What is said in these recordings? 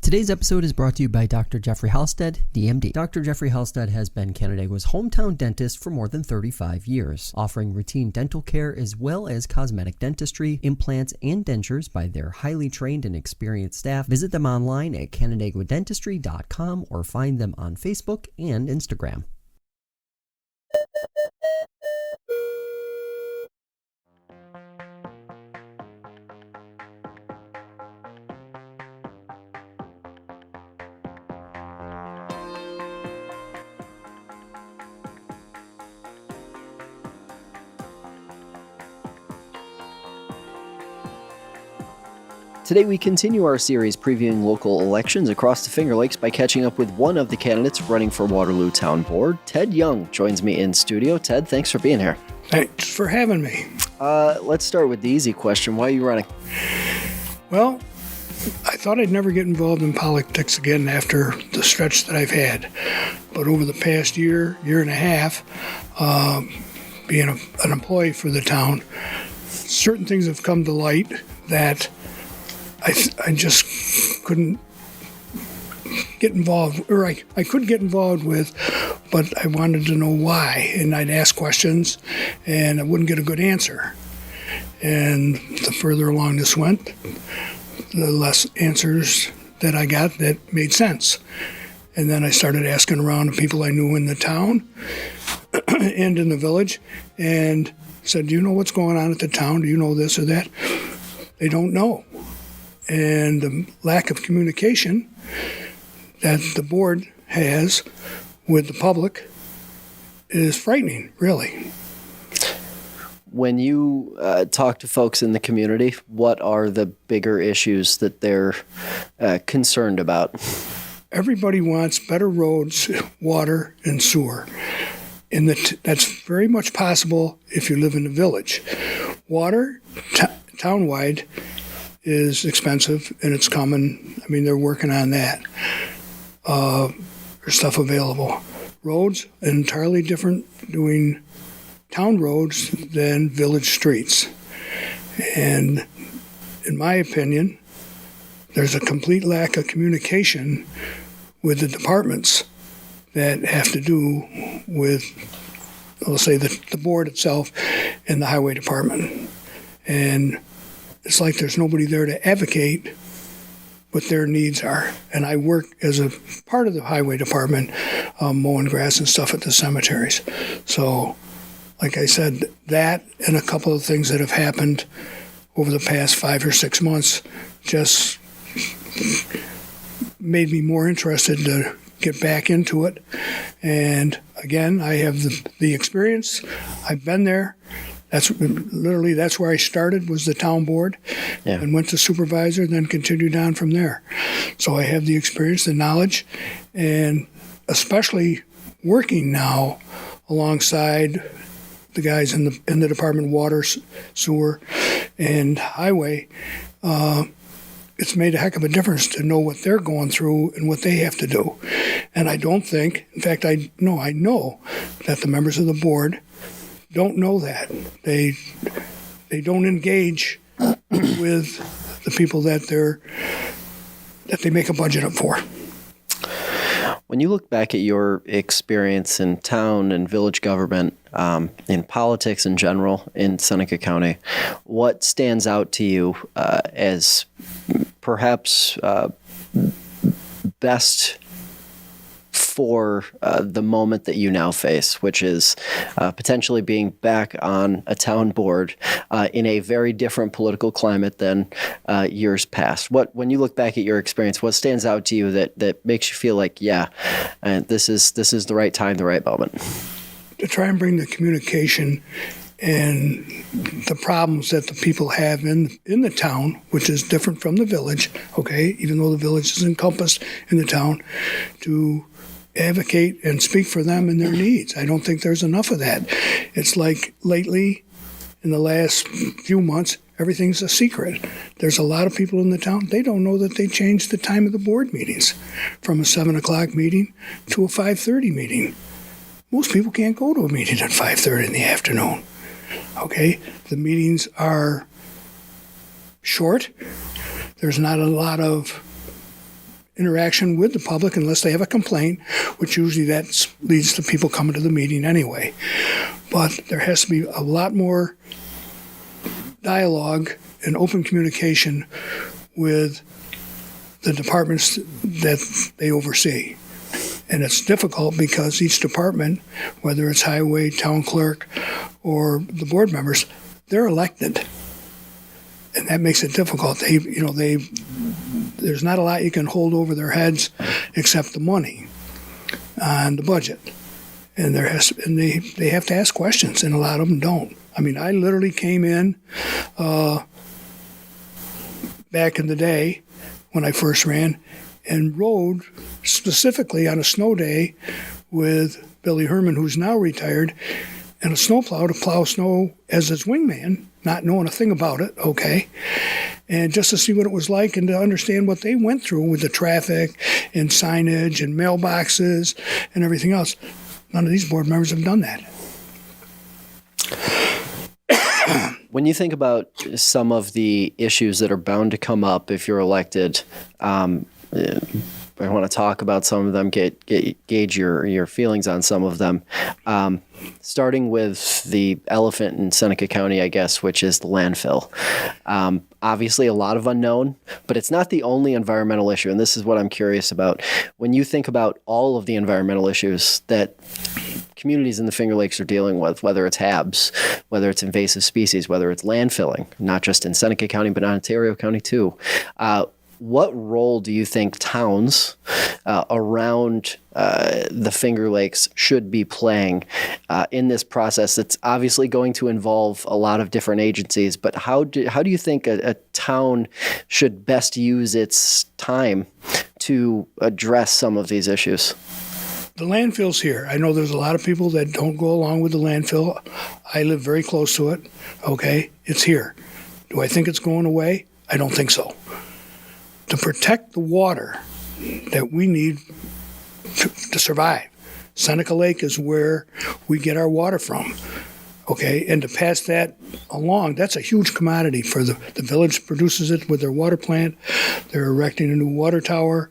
Today's episode is brought to you by Dr. Jeffrey Halstead, DMD. Dr. Jeffrey Halstead has been Canandaigua's hometown dentist for more than 35 years, offering routine dental care as well as cosmetic dentistry, implants, and dentures by their highly trained and experienced staff. Visit them online at canandaiguadentistry.com or find them on Facebook and Instagram. Today we continue our series previewing local elections across the Finger Lakes by catching up with one of the candidates running for Waterloo Town Board. Ted Young joins me in studio. Ted, thanks for being here. Thanks for having me. Let's start with the easy question. Why are you running? Well, I thought I'd never get involved in politics again after the stretch that I've had. But over the past year and a half, being an employee for the town, certain things have come to light that I just couldn't get involved, or I could get involved with, but I wanted to know why. And I'd ask questions, and I wouldn't get a good answer. And the further along this went, the less answers that I got that made sense. And then I started asking around the people I knew in the town and in the village, and said, do you know what's going on at the town? Do you know this or that? They don't know. And the lack of communication that the board has with the public is frightening, really. When you talk to folks in the community, what are the bigger issues that they're concerned about? Everybody wants better roads, water, and sewer. And that's very much possible if you live in the village. Water, townwide, is expensive, and it's coming. I mean, they're working on that. There's stuff available. Roads, entirely different doing town roads than village streets. And in my opinion, there's a complete lack of communication with the departments that have to do with, let's say, the board itself and the highway department. And it's like there's nobody there to advocate what their needs are. And I work as a part of the highway department, mowing grass and stuff at the cemeteries. So, like I said, that and a couple of things that have happened over the past 5 or 6 months just made me more interested to get back into it. And again, I have the experience. I've been there. That's where I started, was the town board, and went to supervisor, then continued on from there. So I have the experience, the knowledge, and especially working now alongside the guys in the Department of Water, Sewer, and Highway. It's made a heck of a difference to know what they're going through and what they have to do. And I don't think, in fact, I know that the members of the board don't know that. They don't engage with the people that they make a budget up for. When you look back at your experience in town and village government, in politics in general in Seneca County, what stands out to you as perhaps best for the moment that you now face, which is potentially being back on a town board in a very different political climate than years past? When you look back at your experience, what stands out to you that makes you feel like, this is the right time, the right moment? To try and bring the communication and the problems that the people have in the town, which is different from the village, okay, even though the village is encompassed in the town, to advocate and speak for them and their needs. I don't think there's enough of that. It's like lately, in the last few months, everything's a secret. There's a lot of people in the town, they don't know that they changed the time of the board meetings from a 7 o'clock meeting to a 5:30 meeting. Most people can't go to a meeting at 5:30 in the afternoon. Okay? The meetings are short. There's not a lot of interaction with the public unless they have a complaint, which usually that leads to people coming to the meeting anyway. But there has to be a lot more dialogue and open communication with the departments that they oversee. And it's difficult because each department, whether it's highway, town clerk, or the board members, they're elected. And that makes it difficult. There's not a lot you can hold over their heads except the money on the budget. And they have to ask questions, and a lot of them don't. I mean, I literally came in back in the day when I first ran and rode specifically on a snow day with Billy Herman, who's now retired, and a snowplow to plow snow as his wingman, not knowing a thing about it, okay? And just to see what it was like and to understand what they went through with the traffic and signage and mailboxes and everything else. None of these board members have done that. When you think about some of the issues that are bound to come up if you're elected, I want to talk about some of them, gauge your feelings on some of them. Starting with the elephant in Seneca County, I guess, which is the landfill. Obviously, a lot of unknown, but it's not the only environmental issue. And this is what I'm curious about. When you think about all of the environmental issues that communities in the Finger Lakes are dealing with, whether it's HABs, whether it's invasive species, whether it's landfilling, not just in Seneca County, but in Ontario County too, what role do you think towns around the Finger Lakes should be playing in this process? It's obviously going to involve a lot of different agencies, but how do you think a town should best use its time to address some of these issues? The landfill's here. I know there's a lot of people that don't go along with the landfill. I live very close to it. Okay, it's here. Do I think it's going away? I don't think so. To protect the water that we need to survive. Seneca Lake is where we get our water from, okay? And to pass that along, that's a huge commodity for the village produces it with their water plant. They're erecting a new water tower,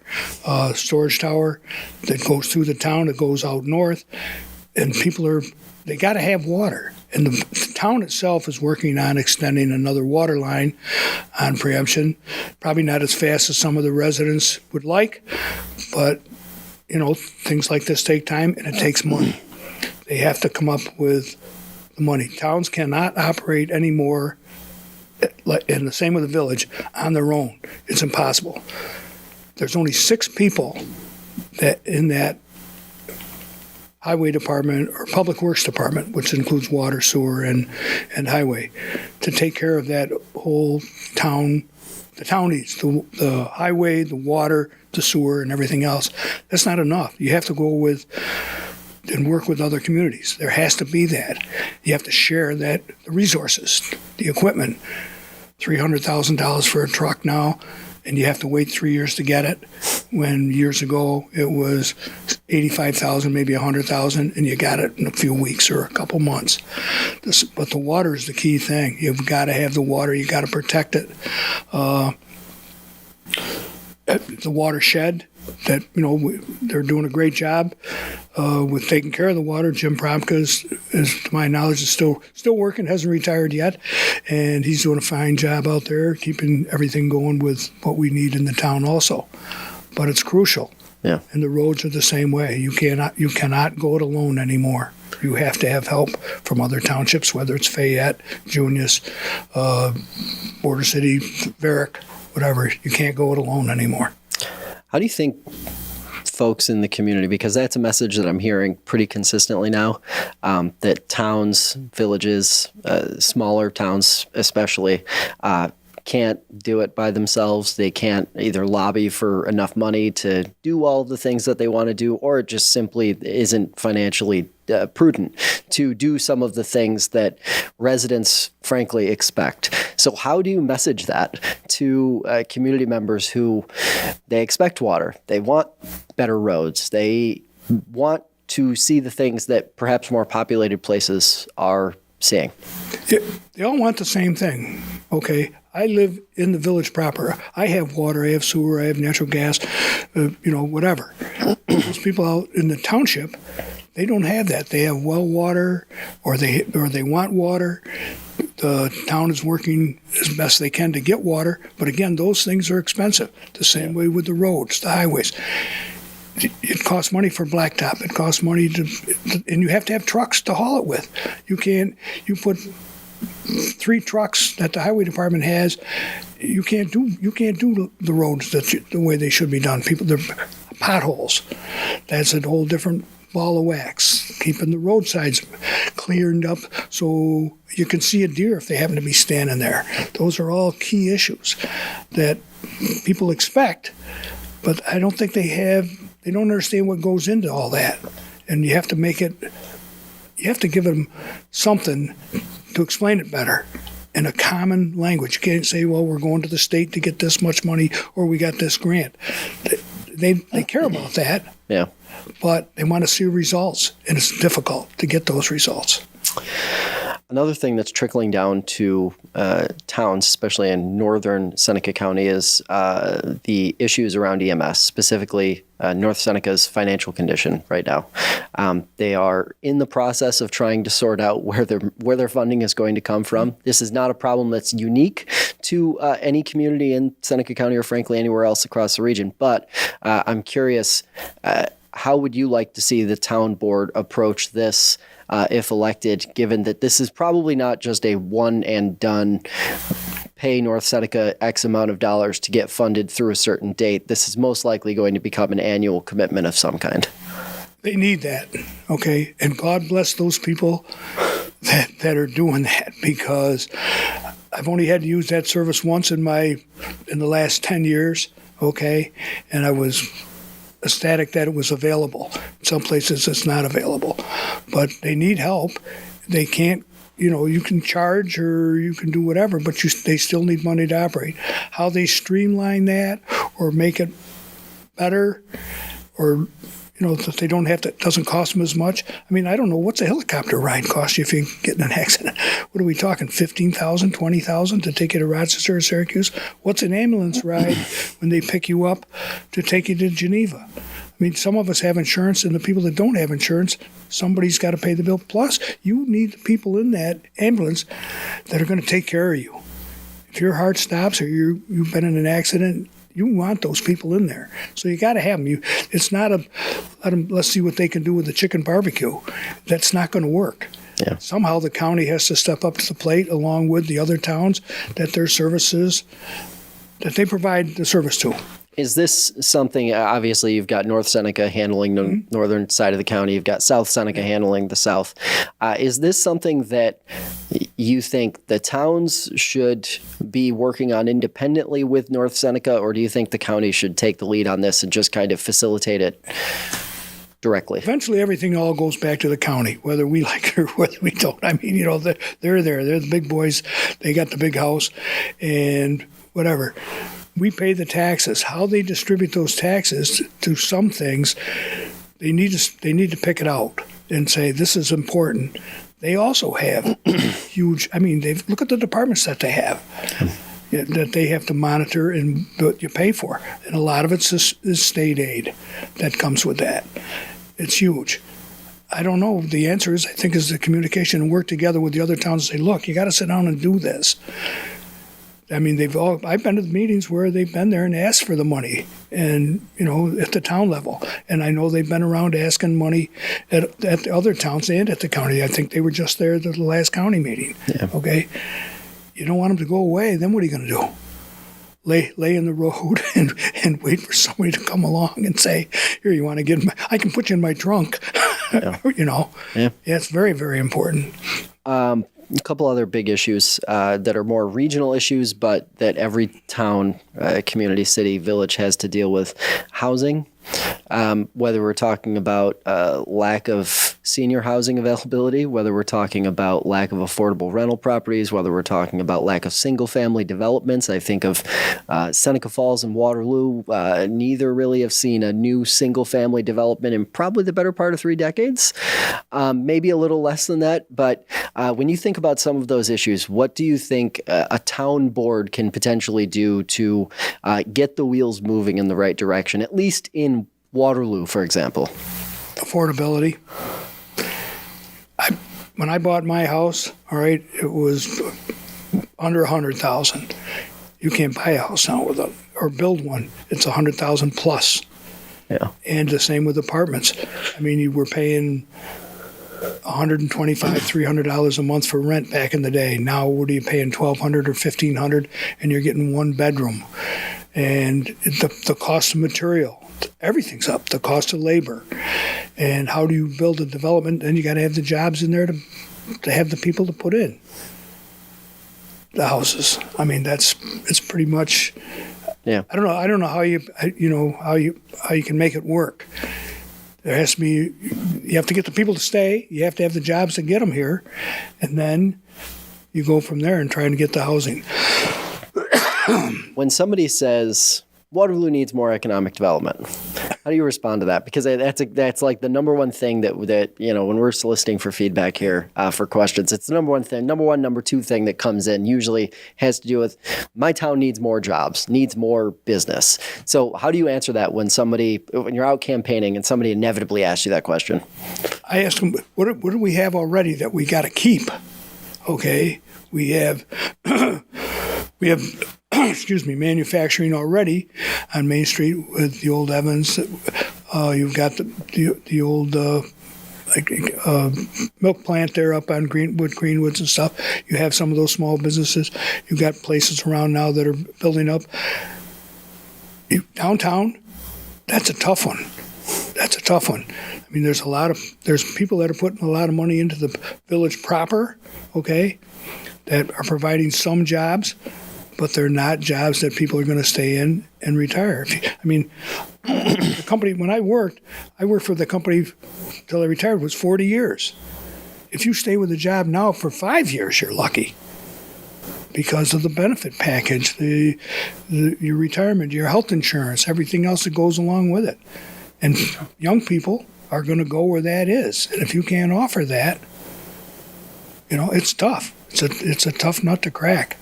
storage tower that goes through the town, it goes out north, and they got to have water. And the town itself is working on extending another water line on preemption. Probably not as fast as some of the residents would like, but, things like this take time and it takes money. They have to come up with the money. Towns cannot operate anymore, and the same with the village, on their own. It's impossible. There's only 6 people in that highway department or public works department, which includes water, sewer, and highway, to take care of that whole town. The town needs the highway, the water, the sewer, and everything else. That's not enough. You have to go with and work with other communities. There has to be that. You have to share the resources, the equipment. $300,000 for a truck now, and you have to wait 3 years to get it, when years ago it was $85,000, maybe $100,000, and you got it in a few weeks or a couple months. But the water is the key thing. You've got to have the water. You got to protect it. The watershed, that they're doing a great job with taking care of the water. Jim Promka is, to my knowledge, is still working, hasn't retired yet, and he's doing a fine job out there, keeping everything going with what we need in the town also. But it's crucial. Yeah. And the roads are the same way. You cannot go it alone anymore. You have to have help from other townships, whether it's Fayette, Junius, Border City, Varick, whatever. You can't go it alone anymore. How do you think folks in the community, because that's a message that I'm hearing pretty consistently now, that towns, villages, smaller towns especially, can't do it by themselves. They can't either lobby for enough money to do all the things that they want to do, or it just simply isn't financially prudent to do some of the things that residents frankly expect. So how do you message that to community members who they expect water, they want better roads, they want to see the things that perhaps more populated places are seeing? They all want the same thing, okay? I live in the village proper. I have water, I have sewer, I have natural gas, whatever. Those people out in the township, they don't have that. They have well water, or they want water. The town is working as best they can to get water, but again, those things are expensive. The same way with the roads, the highways. It costs money for blacktop. It costs money and you have to have trucks to haul it with. You put 3 trucks that the highway department has. You can't do the roads the way they should be done. They're potholes. That's a whole different ball of wax. Keeping the roadsides cleared up so you can see a deer if they happen to be standing there. Those are all key issues that people expect, but I don't think they don't understand what goes into all that. And you have to give them something to explain it better in a common language. You can't say, well, we're going to the state to get this much money, or we got this grant. They care about that. Yeah. But they want to see results, and it's difficult to get those results. Another thing that's trickling down to towns, especially in northern Seneca County, is the issues around EMS, specifically North Seneca's financial condition right now. They are in the process of trying to sort out where their funding is going to come from. This is not a problem that's unique to any community in Seneca County or frankly anywhere else across the region. But I'm curious, how would you like to see the town board approach this if elected, given that this is probably not just a one and done, pay North Seneca X amount of dollars to get funded through a certain date? This is most likely going to become an annual commitment of some kind. They need that, okay? And God bless those people that are doing that, because I've only had to use that service once in the last 10 years, okay? And I was ecstatic that it was available. In some places it's not available. But they need help. They can't, you can charge or you can do whatever, but they still need money to operate. How they streamline that or make it better, or that they don't have to, it doesn't cost them as much. I mean, I don't know, what's a helicopter ride cost you if you get in an accident? What are we talking, $15,000, $20,000 to take you to Rochester or Syracuse? What's an ambulance ride when they pick you up to take you to Geneva? I mean, some of us have insurance, and the people that don't have insurance, somebody's got to pay the bill. Plus, you need the people in that ambulance that are going to take care of you. If your heart stops or you've been in an accident, you want those people in there. So you got to have them. It's not let's see what they can do with the chicken barbecue. That's not going to work. Yeah. Somehow the county has to step up to the plate along with the other towns that their services, that they provide the service to. Is this something, obviously you've got North Seneca handling the northern side of the county, you've got South Seneca handling the south. Is this something that you think the towns should be working on independently with North Seneca, or do you think the county should take the lead on this and just kind of facilitate it directly? Eventually everything all goes back to the county, whether we like it or whether we don't. I mean, they're there. They're the big boys. They got the big house and whatever. We pay the taxes. How they distribute those taxes to some things, they need to pick it out and say, this is important. They also have huge, look at the departments that they have, that they have to monitor and what you pay for. And a lot of it is state aid that comes with that. It's huge. I don't know. The answer is, I think, is the communication and work together with the other towns and say, look, you got to sit down and do this. I mean, I've been to the meetings where they've been there and asked for the money, and at the town level. And I know they've been around asking money at the other towns and at the county. I think they were just there at the last county meeting. Yeah. Okay, you don't want them to go away. Then what are you going to do? Lay in the road and wait for somebody to come along and say, here, you want to get? I can put you in my trunk. Yeah. Yeah, it's very, very important. A couple other big issues that are more regional issues, but that every town, community, city, village has to deal with. Housing. whether we're talking about lack of senior housing availability, whether we're talking about lack of affordable rental properties, whether we're talking about lack of single-family developments. I think of Seneca Falls and Waterloo. Neither really have seen a new single-family development in probably the better part of 3 decades, maybe a little less than that. But when you think about some of those issues, what do you think a town board can potentially do to get the wheels moving in the right direction, at least in Waterloo, for example? Affordability. When I bought my house, all right, it was under $100,000. You can't buy a house now or build one. It's $100,000 plus. Yeah. And the same with apartments. I mean, you were paying $125, $300 a month for rent back in the day. Now, what are you paying, $1,200 or $1,500, and you're getting one bedroom? And the cost of material, everything's up. The cost of labor, and how do you build a development? And you got to have the jobs in there to have the people to put in the houses. I mean, it's pretty much. Yeah. I don't know how you can make it work. There has to be. You have to get the people to stay. You have to have the jobs to get them here, and then you go from there and try to get the housing. When somebody says Waterloo needs more economic development, how do you respond to that? Because that's like the number one thing that when we're soliciting for feedback here for questions, it's the number one, number two thing that comes in usually has to do with my town needs more jobs, needs more business. So how do you answer that when you're out campaigning and somebody inevitably asks you that question? I ask them, what do we have already that we got to keep? Okay, we have manufacturing already on Main Street with the old Evans. You've got the old milk plant there up on Greenwoods and stuff. You have some of those small businesses. You've got places around now that are building up. Downtown, that's a tough one. I mean, there's people that are putting a lot of money into the village proper, okay, that are providing some jobs, but they're not jobs that people are going to stay in and retire. I mean, the company, when I worked for the company till I retired, was 40 years. If you stay with a job now for 5 years, you're lucky because of the benefit package, your retirement, your health insurance, everything else that goes along with it. And young people are going to go where that is. And if you can't offer that, it's tough. It's a tough nut to crack.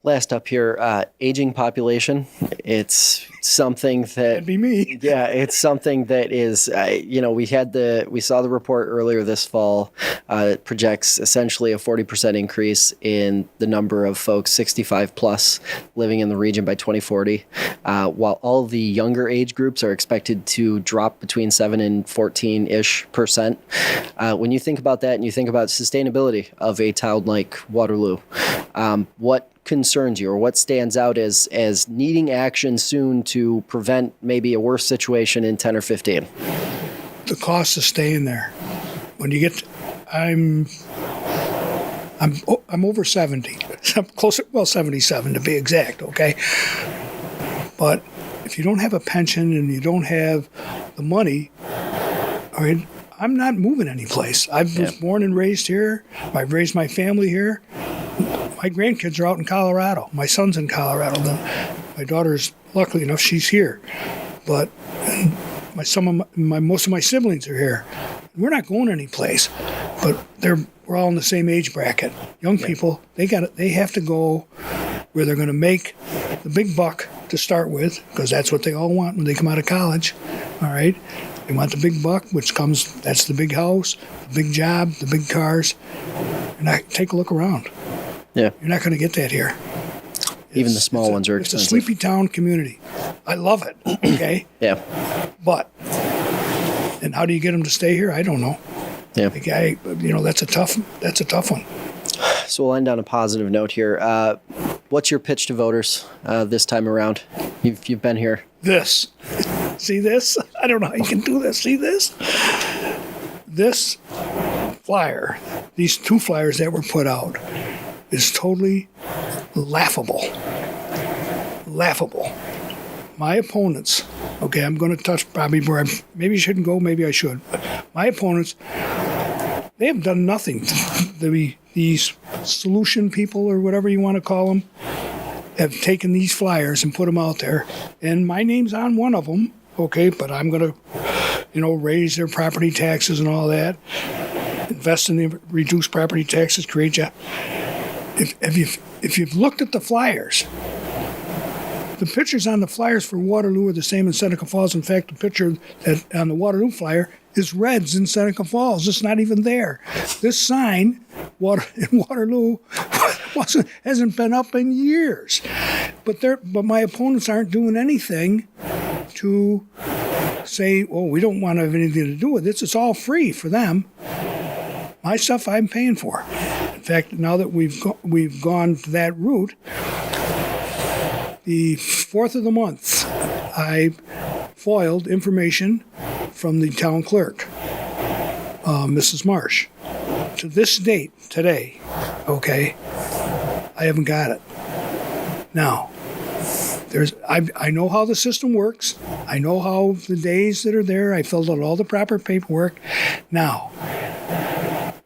Last up here, aging population. It's something that That'd be me. Yeah, it's something that is. We saw the report earlier this fall. It projects essentially a 40% increase in the number of folks 65 plus living in the region by 2040, while all the younger age groups are expected to drop between 7 and 14-ish%. When you think about that and you think about sustainability of a town like Waterloo, what concerns you, or what stands out as needing action soon to prevent maybe a worse situation in 10 or 15? The cost of staying there. When you get, I'm over 70. I'm closer, 77 to be exact. Okay, but if you don't have a pension and you don't have the money, all right, I'm not moving anyplace. I was born and raised here. I've raised my family here. My grandkids are out in Colorado. My son's in Colorado. My daughter's, luckily enough, she's here. But most of my siblings are here. We're not going anyplace. But we're all in the same age bracket. Young people, they have to go where they're going to make the big buck to start with, because that's what they all want when they come out of college. All right. They want the big buck, that's the big house, the big job, the big cars. And take a look around. Yeah. You're not going to get that here. Even the small ones are expensive. It's a sleepy town community. I love it, okay? Yeah. But, and how do you get them to stay here? I don't know. Yeah. The guy, that's a tough one. So we'll end on a positive note here. What's your pitch to voters this time around? You've been here. This. See this? I don't know how you can do this. See this? This flyer, these 2 flyers that were put out, is totally laughable. My opponents, Okay, I'm going to touch probably where I maybe shouldn't go, maybe I should. My opponents, they have done nothing. These solution people, or whatever you want to call them, have taken these flyers and put them out there. And my name's on one of them, okay, but I'm going to, raise their property taxes and all that, invest in the reduced property taxes, create jobs. If you've looked at the flyers, the pictures on the flyers for Waterloo are the same in Seneca Falls. In fact, the picture that on the Waterloo flyer is Reds in Seneca Falls. It's not even there. This sign in Waterloo hasn't been up in years. But my opponents aren't doing anything to say, oh, we don't want to have anything to do with this. It's all free for them. My stuff I'm paying for. In fact, now that we've gone that route, the 4th of the month, I foiled information from the town clerk, Mrs. Marsh. To this date, today, okay, I haven't got it. Now, I know how the system works. I know how the days that are there, I filled out all the proper paperwork. Now,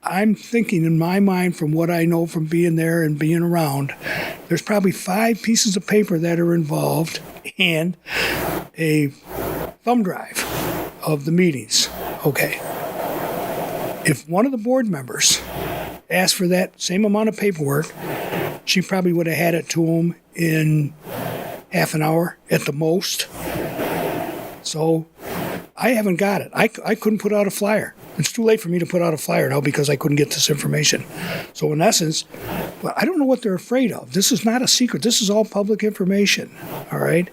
I'm thinking in my mind, from what I know from being there and being around, there's probably 5 pieces of paper that are involved and a thumb drive of the meetings. Okay. If one of the board members asked for that same amount of paperwork, she probably would have had it to him in half an hour at the most. So I haven't got it. I couldn't put out a flyer. It's too late for me to put out a flyer now because I couldn't get this information. So in essence, well, I don't know what they're afraid of. This is not a secret. This is all public information, all right?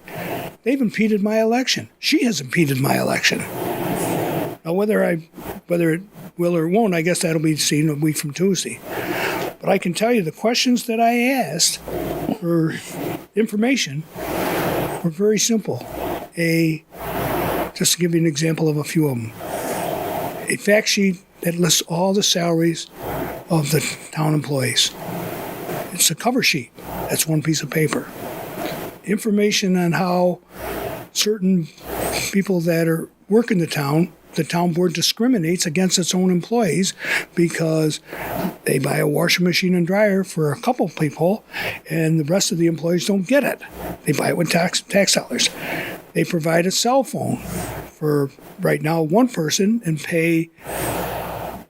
They've impeded my election. She has impeded my election. Now, whether it will or won't, I guess that'll be seen a week from Tuesday. But I can tell you the questions that I asked for information were very simple. Just to give you an example of a few of them. A fact sheet that lists all the salaries of the town employees. It's a cover sheet. That's one piece of paper. Information on how certain people that are working the town board discriminates against its own employees because they buy a washing machine and dryer for a couple people and the rest of the employees don't get it. They buy it with tax dollars. They provide a cell phone for right now one person and pay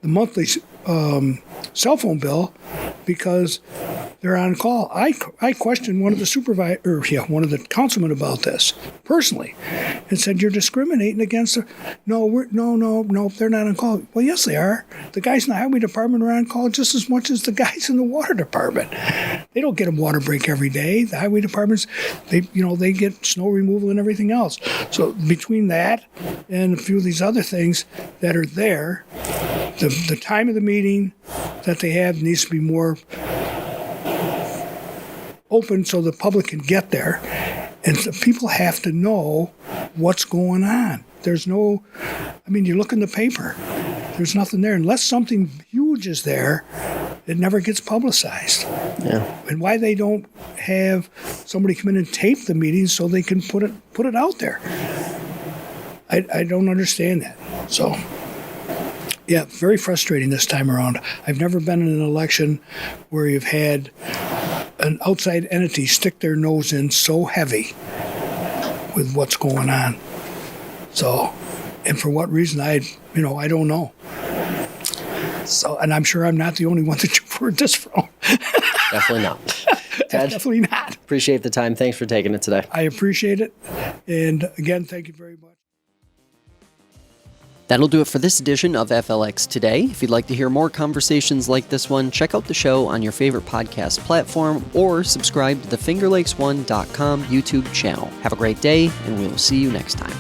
the monthly cell phone bill because they're on call. I questioned one of the councilmen about this personally, and said, "You're discriminating against her." No, they're not on call. Well, yes, they are. The guys in the highway department are on call just as much as the guys in the water department. They don't get a water break every day. The highway departments, they get snow removal and everything else. So between that and a few of these other things that are there, the time of the meeting that they have needs to be more open so the public can get there. And the people have to know what's going on. You look in the paper, there's nothing there. Unless something huge is there, it never gets publicized. Yeah. And why they don't have somebody come in and tape the meetings so they can put it out there. I don't understand that. So, yeah, very frustrating this time around. I've never been in an election where you've had an outside entity stick their nose in so heavy with what's going on. So, and for what reason, I don't know. So, and I'm sure I'm not the only one that you've heard this from. Definitely not. Ted, definitely not. Appreciate the time. Thanks for taking it today. I appreciate it. And again, thank you very much. That'll do it for this edition of FLX Today. If you'd like to hear more conversations like this one, check out the show on your favorite podcast platform or subscribe to the FingerLakes1.com YouTube channel. Have a great day, and we will see you next time.